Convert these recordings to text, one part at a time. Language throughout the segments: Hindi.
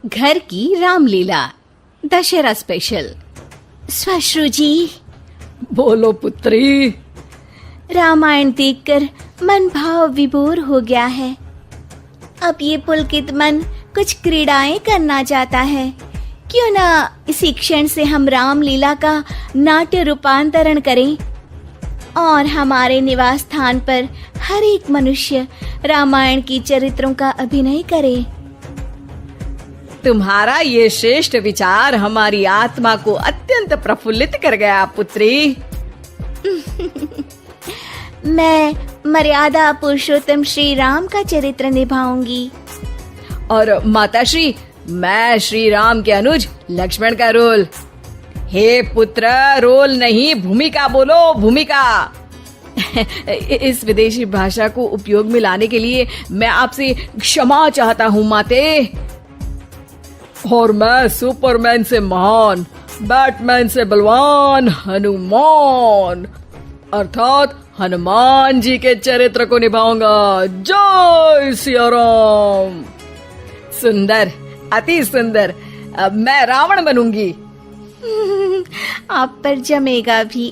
घर की रामलीला दशहरा स्पेशल। श्वश्रु जी, बोलो पुत्री। रामायण देखकर मन भाव विभोर हो गया है। अब ये पुलकित मन कुछ क्रीड़ाएं करना चाहता है। क्यों ना इसी क्षण से हम रामलीला का नाट्य रूपांतरण करें और हमारे निवास स्थान पर हर एक मनुष्य रामायण की चरित्रों का अभिनय करे। तुम्हारा ये श्रेष्ठ विचार हमारी आत्मा को अत्यंत प्रफुल्लित कर गया पुत्री। मैं मर्यादा पुरुषोत्तम श्री राम का चरित्र निभाऊंगी। और माताश्री, मैं श्री राम के अनुज लक्ष्मण का रोल। हे पुत्र, रोल नहीं भूमिका बोलो, भूमिका। इस विदेशी भाषा को उपयोग में लाने के लिए मैं आपसे क्षमा चाहता हूँ माते। और मैं सुपरमैन से महान, बैटमैन से बलवान हनुमान अर्थात हनुमान जी के चरित्र को निभाऊंगा। जय सिया राम। सुंदर, अति सुंदर। अब मैं रावण बनूंगी। आप पर जमेगा भी।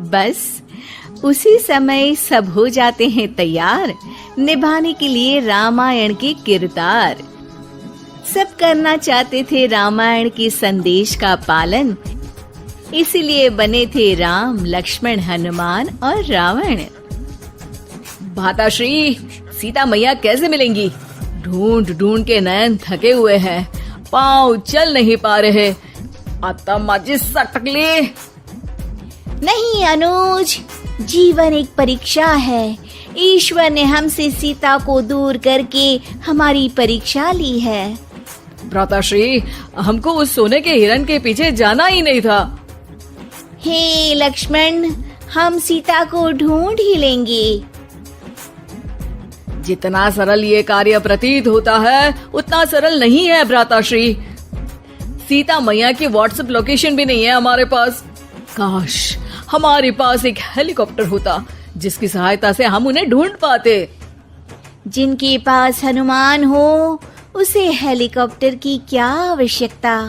बस उसी समय सब हो जाते हैं तैयार निभाने के लिए रामायण के किरदार। सब करना चाहते थे रामायण के संदेश का पालन, इसीलिए बने थे राम, लक्ष्मण, हनुमान और रावण। माताश्री, सीता मैया कैसे मिलेंगी? ढूंढ ढूंढ के नयन थके हुए हैं, पाँव चल नहीं पा रहे। आता माची सटकली। नहीं अनुज, जीवन एक परीक्षा है। ईश्वर ने हमसे सीता को दूर करके हमारी परीक्षा ली है। भ्राताश्री, हमको उस सोने के हिरन के पीछे जाना ही नहीं था। हे लक्ष्मण, हम सीता को ढूंढ ही लेंगे। जितना सरल ये कार्य प्रतीत होता है उतना सरल नहीं है भ्राताश्री। सीता मैया की व्हाट्सएप लोकेशन भी नहीं है हमारे पास। काश हमारे पास एक हेलीकॉप्टर होता जिसकी सहायता से हम उन्हें ढूंढ पाते। जिनके पास हनुमान हो उसे हेलीकॉप्टर की क्या आवश्यकता।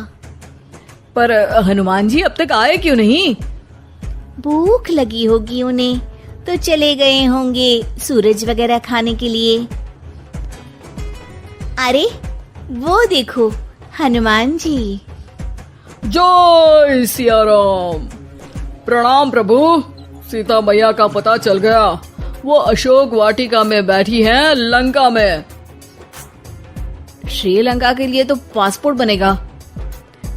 पर हनुमान जी अब तक आए क्यों नहीं? भूख लगी होगी उन्हें, तो चले गए होंगे सूरज वगैरह खाने के लिए। अरे वो देखो हनुमान जी। जय सिया राम। प्रणाम प्रभु। सीता मैया का पता चल गया, वो अशोक वाटिका में बैठी हैं लंका में। श्रीलंका के लिए तो पासपोर्ट बनेगा।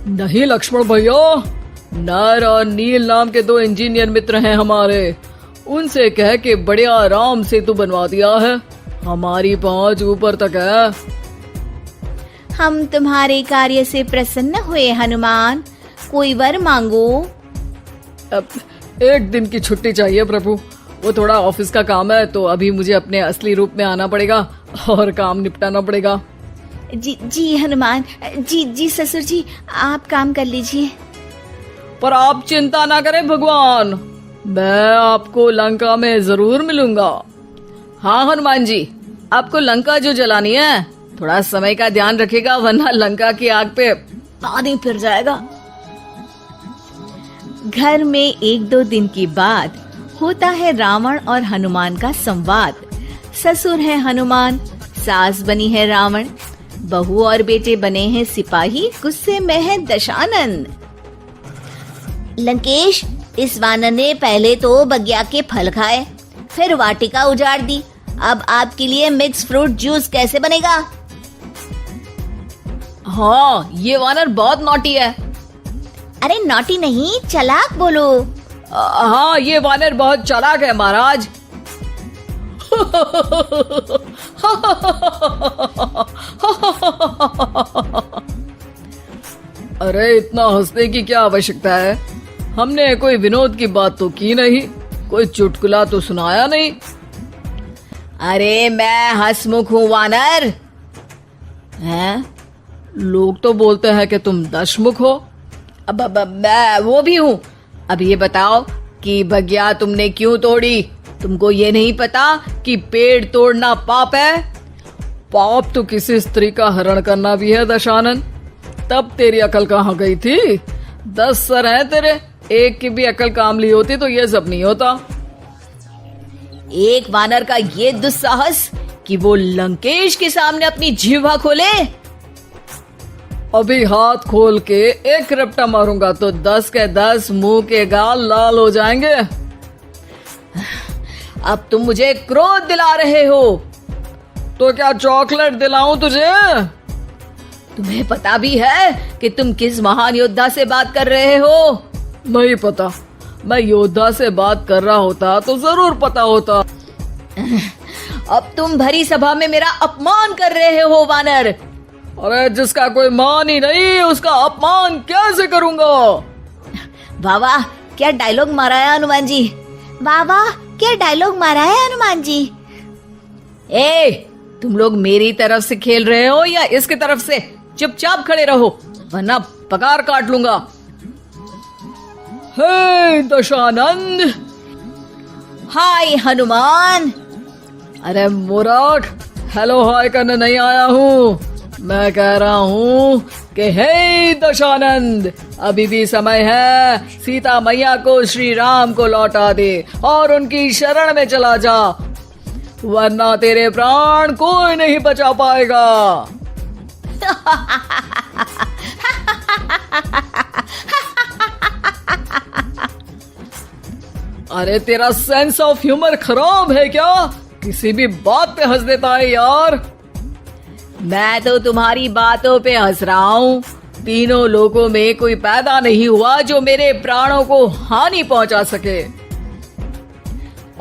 नहीं लक्ष्मण भैया, नर और नील नाम के 2 इंजीनियर मित्र हैं हमारे। उनसे कह के बढ़िया राम सेतु बनवा दिया है। हमारी पहुंच ऊपर तक है। हम तुम्हारे कार्य से प्रसन्न हुए हनुमान, कोई वर मांगो। अब 1 दिन की छुट्टी चाहिए प्रभु। वो थोड़ा ऑफिस का काम है, तो अभी मुझे अपने असली रूप में आना पड़ेगा और काम निपटाना पड़ेगा। जी हनुमान जी ससुर जी, आप काम कर लीजिए। पर आप चिंता ना करें भगवान, मैं आपको लंका में जरूर मिलूंगा। हाँ हनुमान जी, आपको लंका जो जलानी है थोड़ा समय का ध्यान रखेगा, वरना लंका की आग पे पानी फिर जाएगा। घर में 1-2 दिन की बाद होता है रावण और हनुमान का संवाद। ससुर है हनुमान, सास बनी है रावण, बहू और बेटे बने हैं सिपाही, गुस्से में है दशानन। लंकेश, इस वानर ने पहले तो बगिया के फल खाए, फिर वाटिका उजाड़ दी। अब आपके लिए मिक्स फ्रूट जूस कैसे बनेगा? हाँ, ये वानर बहुत नॉटी है। अरे नॉटी नहीं, चालाक बोलो। हाँ, ये वानर बहुत चालाक है महाराज। अरे इतना हंसने की क्या आवश्यकता है? हमने कोई विनोद की बात तो की नहीं, कोई चुटकुला तो सुनाया नहीं। अरे मैं हंसमुख हूँ वानर। हैं? लोग तो बोलते हैं कि तुम दशमुख हो। अब मैं वो भी हूँ। अब ये बताओ कि बगिया तुमने क्यों तोड़ी? तुमको ये नहीं पता कि पेड़ तोड़ना पाप है? पाप तो किसी स्त्री का हरण करना भी है दशानन। तब तेरी अकल कहाँ गई थी? 10 सर हैं तेरे, एक की भी अकल काम ली होती तो ये सब नहीं होता। एक वानर का ये दुस्साहस कि वो लंकेश के सामने अपनी जिह्वा खोले। अभी हाथ खोल के एक रपटा मारूंगा तो 10 के 10 मुंह के गाल लाल हो जाएंगे। अब तुम मुझे क्रोध दिला रहे हो। तो क्या चॉकलेट दिलाऊं तुझे? तुम्हें पता भी है कि तुम किस महान योद्धा से बात कर रहे हो? नहीं पता। मैं योद्धा से बात कर रहा होता तो जरूर पता होता। अब तुम भरी सभा में मेरा अपमान कर रहे हो वानर। अरे जिसका कोई मान ही नहीं उसका अपमान कैसे करूंगा? वाह वाह, क्या डायलॉग मारा है हनुमान जी। वाह वाह, क्या डायलॉग मारा है हनुमान जी। तुम लोग मेरी तरफ से खेल रहे हो या इसकी तरफ से? चुपचाप खड़े रहो वरना पगार काट लूंगा। हे दशानंद। हाय हनुमान। अरे मूर्ख, हेलो हाय करने नहीं आया हूँ। मैं कह रहा हूँ कि हे दशानंद, अभी भी समय है। सीता मैया को श्री राम को लौटा दे और उनकी शरण में चला जा, वरना तेरे प्राण कोई नहीं बचा पाएगा। अरे तेरा सेंस ऑफ ह्यूमर खराब है क्या? किसी भी बात पे हंस देता है यार। मैं तो तुम्हारी बातों पे हंस रहा हूँ। तीनों लोगों में कोई पैदा नहीं हुआ जो मेरे प्राणों को हानि पहुंचा सके।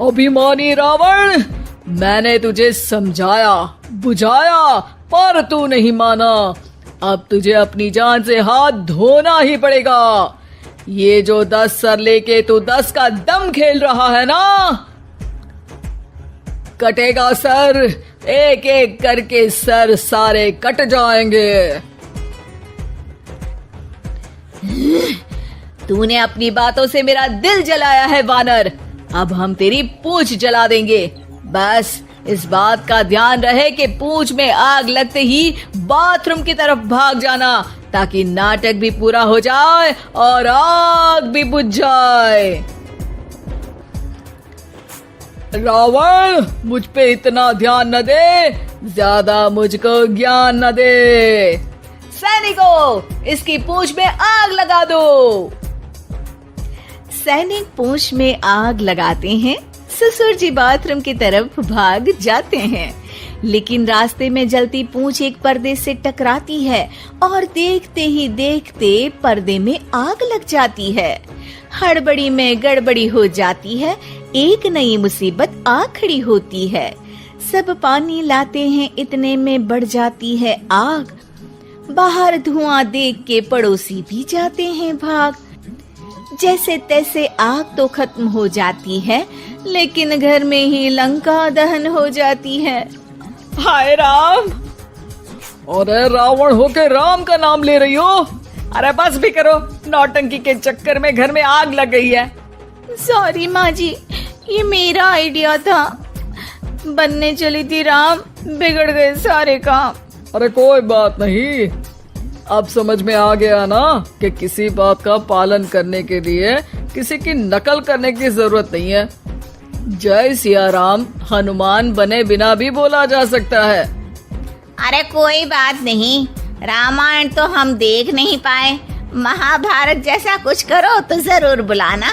अभिमानी रावण, मैंने तुझे समझाया बुझाया पर तू नहीं माना। अब तुझे अपनी जान से हाथ धोना ही पड़ेगा। ये जो 10 सर लेके तू 10 का दम खेल रहा है ना, कटेगा सर। एक एक करके सर सारे कट जाएंगे। तूने अपनी बातों से मेरा दिल जलाया है वानर। अब हम तेरी पूंछ जला देंगे। बस इस बात का ध्यान रहे कि पूंछ में आग लगते ही बाथरूम की तरफ भाग जाना, ताकि नाटक भी पूरा हो जाए और आग भी बुझ जाए। रावण, मुझ पे इतना ध्यान न दे, ज्यादा मुझको ज्ञान न दे। सैनिकों, इसकी पूंछ में आग लगा दो। सैनिक पूंछ में आग लगाते हैं। ससुर जी बाथरूम की तरफ भाग जाते हैं, लेकिन रास्ते में जलती पूंछ एक पर्दे से टकराती है और देखते ही देखते पर्दे में आग लग जाती है। हड़बड़ी में गड़बड़ी हो जाती है। एक नई मुसीबत आ खड़ी होती है। सब पानी लाते हैं, इतने में बढ़ जाती है आग। बाहर धुआं देख के पड़ोसी भी जाते हैं भाग। जैसे तैसे आग तो खत्म हो जाती है, लेकिन घर में ही लंका दहन हो जाती है। हाय राम। अरे रावण होके राम का नाम ले रही हो? अरे बस भी करो, नौटंकी के चक्कर में घर में आग लग गई है। सॉरी माँ जी, ये मेरा आइडिया था। बनने चली थी राम, बिगड़ गए सारे काम। अरे कोई बात नहीं, अब समझ में आ गया ना कि किसी बात का पालन करने के लिए किसी की नकल करने की जरूरत नहीं है। जय सिया राम हनुमान बने बिना भी बोला जा सकता है। अरे कोई बात नहीं, रामायण तो हम देख नहीं पाए। महाभारत जैसा कुछ करो तो जरूर बुलाना।